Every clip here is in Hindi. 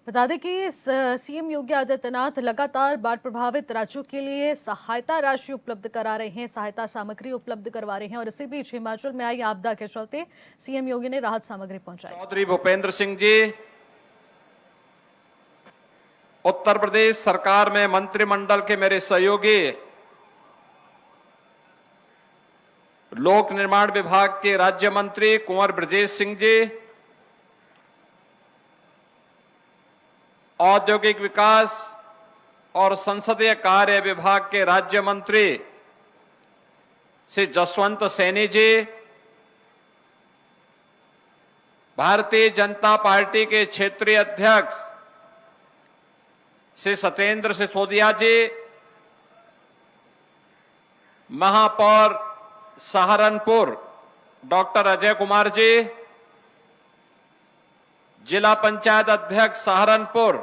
बता दें कि सीएम योगी आदित्यनाथ लगातार बाढ़ प्रभावित राज्यों के लिए सहायता राशि उपलब्ध करा रहे हैं, सहायता सामग्री उपलब्ध करवा रहे हैं और इसी बीच हिमाचल में आई आपदा के चलते सीएम योगी ने राहत सामग्री पहुंचाई। चौधरी भूपेंद्र सिंह जी उत्तर प्रदेश सरकार में मंत्रिमंडल के मेरे सहयोगी, लोक निर्माण विभाग के राज्य मंत्री कुंवर ब्रजेश सिंह जी, औद्योगिक विकास और संसदीय कार्य विभाग के राज्य मंत्री श्री जसवंत सैनी जी, भारतीय जनता पार्टी के क्षेत्रीय अध्यक्ष श्री सत्येंद्र सिसोदिया जी, महापौर सहारनपुर डॉक्टर अजय कुमार जी, जिला पंचायत अध्यक्ष सहारनपुर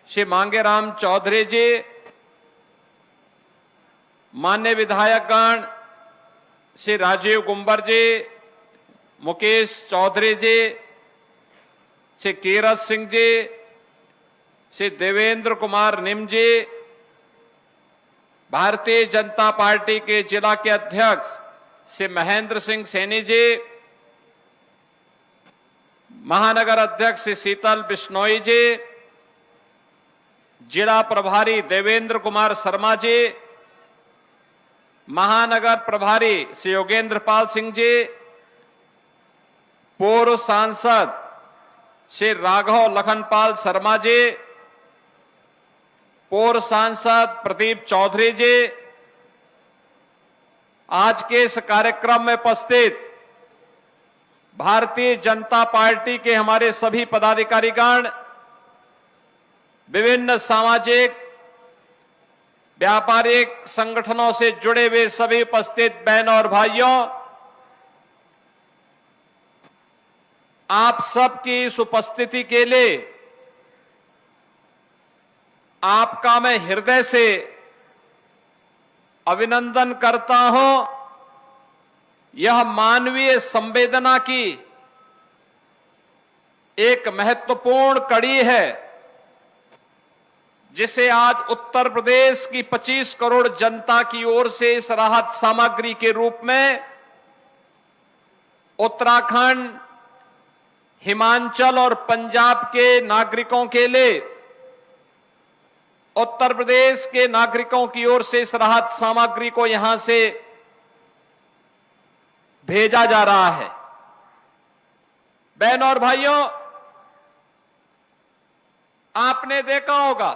श्री मांगेराम चौधरी जी, मान्य विधायकगण श्री राजीव गुंबर जी, मुकेश चौधरी जी, श्री कीरत सिंह जी, श्री देवेंद्र कुमार निम जी, भारतीय जनता पार्टी के जिला के अध्यक्ष श्री महेंद्र सिंह सैनी जी, महानगर अध्यक्ष श्री शीतल बिश्नोई जी, जिला प्रभारी देवेंद्र कुमार शर्मा जी, महानगर प्रभारी श्री योगेंद्र पाल सिंह जी, पूर्व सांसद श्री राघव लखनपाल शर्मा जी, पूर्व सांसद प्रदीप चौधरी जी, आज के इस कार्यक्रम में उपस्थित भारतीय जनता पार्टी के हमारे सभी पदाधिकारीगण, विभिन्न सामाजिक व्यापारिक संगठनों से जुड़े हुए सभी उपस्थित बहनों और भाइयों, आप सबकी इस उपस्थिति के लिए आपका मैं हृदय से अभिनंदन करता हूं। यह मानवीय संवेदना की एक महत्वपूर्ण कड़ी है, जिसे आज उत्तर प्रदेश की 25 करोड़ जनता की ओर से इस राहत सामग्री के रूप में उत्तराखंड, हिमाचल और पंजाब के नागरिकों के लिए उत्तर प्रदेश के नागरिकों की ओर से इस राहत सामग्री को यहां से भेजा जा रहा है। बहनों और भाइयों, आपने देखा होगा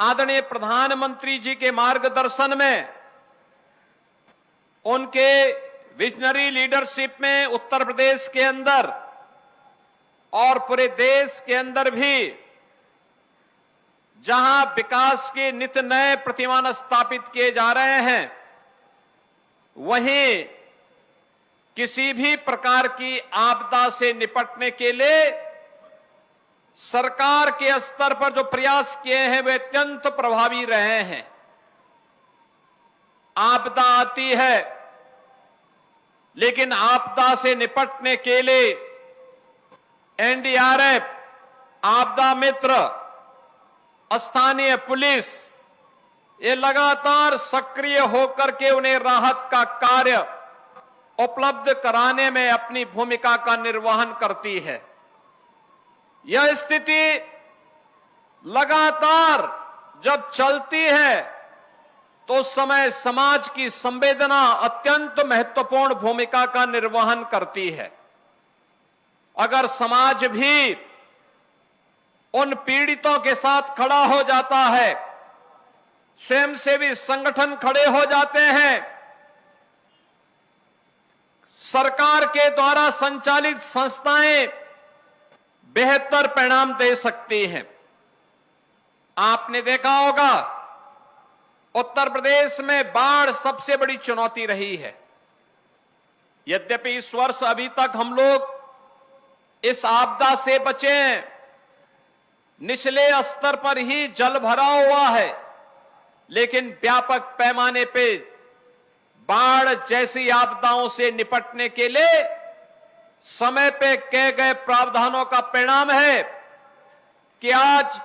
आदरणीय प्रधानमंत्री जी के मार्गदर्शन में, उनके विजनरी लीडरशिप में उत्तर प्रदेश के अंदर और पूरे देश के अंदर भी जहां विकास के नित्य नए प्रतिमान स्थापित किए जा रहे हैं, वहीं किसी भी प्रकार की आपदा से निपटने के लिए सरकार के स्तर पर जो प्रयास किए हैं वे अत्यंत प्रभावी रहे हैं। आपदा आती है, लेकिन आपदा से निपटने के लिए एनडीआरएफ, आपदा मित्र, स्थानीय पुलिस, ये लगातार सक्रिय होकर के उन्हें राहत का कार्य उपलब्ध कराने में अपनी भूमिका का निर्वहन करती है। यह स्थिति लगातार जब चलती है तो उस समय समाज की संवेदना अत्यंत महत्वपूर्ण भूमिका का निर्वहन करती है। अगर समाज भी उन पीड़ितों के साथ खड़ा हो जाता है, स्वयंसेवी संगठन खड़े हो जाते हैं, सरकार के द्वारा संचालित संस्थाएं बेहतर परिणाम दे सकती हैं। आपने देखा होगा उत्तर प्रदेश में बाढ़ सबसे बड़ी चुनौती रही है। यद्यपि इस वर्ष अभी तक हम लोग इस आपदा से बचे हैं, निचले स्तर पर ही जल भरा हुआ है, लेकिन व्यापक पैमाने पे बाढ़ जैसी आपदाओं से निपटने के लिए समय पे किए गए प्रावधानों का परिणाम है कि आज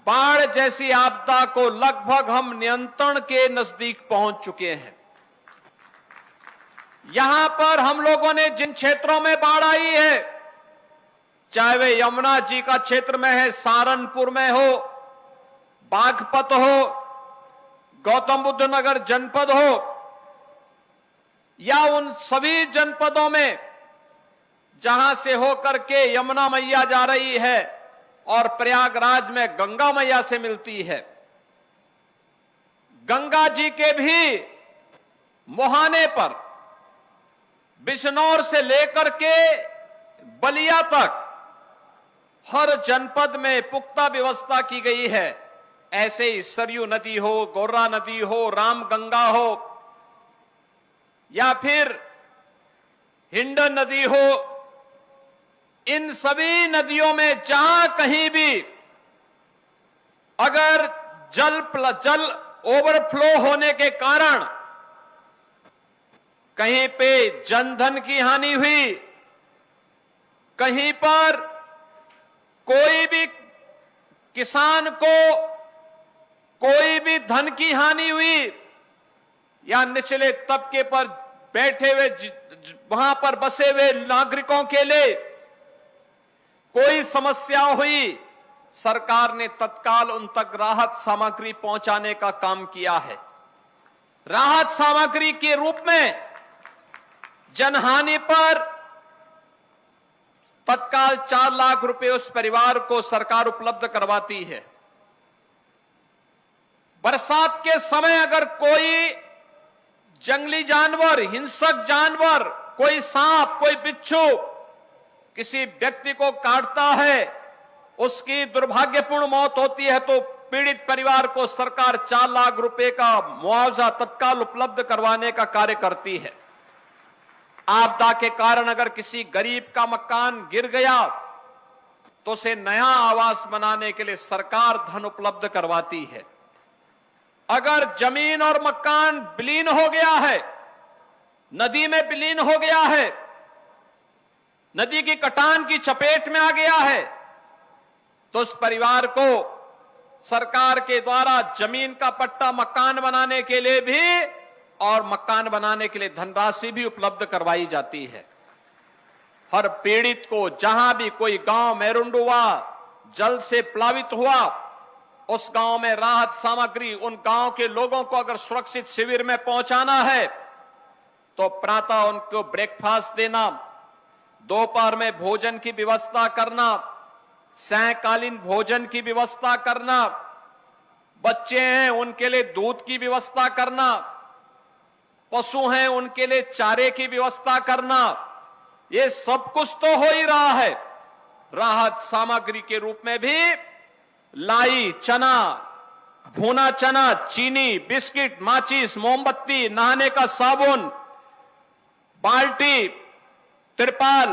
बाढ़ जैसी आपदा को लगभग हम नियंत्रण के नजदीक पहुंच चुके हैं। यहां पर हम लोगों ने जिन क्षेत्रों में बाढ़ आई है, चाहे वे यमुना जी का क्षेत्र में है, सहारनपुर में हो, बागपत हो, गौतम बुद्ध नगर जनपद हो, या उन सभी जनपदों में जहां से होकर के यमुना मैया जा रही है और प्रयागराज में गंगा मैया से मिलती है। गंगा जी के भी मुहाने पर बिजनौर से लेकर के बलिया तक हर जनपद में पुख्ता व्यवस्था की गई है। ऐसे ही सरयू नदी हो, गोर्रा नदी हो, रामगंगा हो, या फिर हिंडन नदी हो, इन सभी नदियों में जहां कहीं भी अगर जल ओवरफ्लो होने के कारण कहीं पे जनधन की हानि हुई, कहीं पर कोई भी किसान को कोई भी धन की हानि हुई, या निचले तबके पर बैठे हुए वहां पर बसे हुए नागरिकों के लिए कोई समस्या हुई, सरकार ने तत्काल उन तक राहत सामग्री पहुंचाने का काम किया है। राहत सामग्री के रूप में जनहानि पर तत्काल 4 लाख रुपए उस परिवार को सरकार उपलब्ध करवाती है। बरसात के समय अगर कोई जंगली जानवर, हिंसक जानवर, कोई सांप, कोई बिच्छू किसी व्यक्ति को काटता है, उसकी दुर्भाग्यपूर्ण मौत होती है, तो पीड़ित परिवार को सरकार 4 लाख रुपए का मुआवजा तत्काल उपलब्ध करवाने का कार्य करती है। आपदा के कारण अगर किसी गरीब का मकान गिर गया तो उसे नया आवास बनाने के लिए सरकार धन उपलब्ध करवाती है। अगर जमीन और मकान विलीन हो गया है, नदी में विलीन हो गया है, नदी की कटान की चपेट में आ गया है, तो उस परिवार को सरकार के द्वारा जमीन का पट्टा मकान बनाने के लिए भी और मकान बनाने के लिए धनराशि भी उपलब्ध करवाई जाती है। हर पीड़ित को जहां भी कोई गांव मेरुंड हुआ, जल से प्लावित हुआ, उस गांव में राहत सामग्री उन गांव के लोगों को अगर सुरक्षित शिविर में पहुंचाना है तो प्रातः उनको ब्रेकफास्ट देना, दोपहर में भोजन की व्यवस्था करना, सायंकालीन भोजन की व्यवस्था करना, बच्चे हैं उनके लिए दूध की व्यवस्था करना, पशु हैं उनके लिए चारे की व्यवस्था करना, ये सब कुछ तो हो ही रहा है। राहत सामग्री के रूप में भी लाई, चना, भुना चना, चीनी, बिस्किट, माचिस, मोमबत्ती, नहाने का साबुन, बाल्टी, तिरपाल,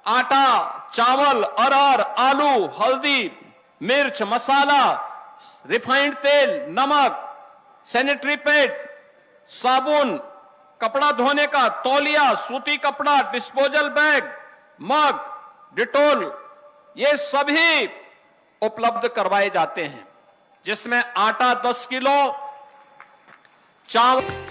आटा, चावल, अरहर, आलू, हल्दी, मिर्च, मसाला, रिफाइंड तेल, नमक, सैनिटरी पैड, साबुन, कपड़ा धोने का तौलिया, सूती कपड़ा, डिस्पोजल बैग, मग, डिटोल, ये सभी उपलब्ध करवाए जाते हैं, जिसमें आटा 10 किलो, चावल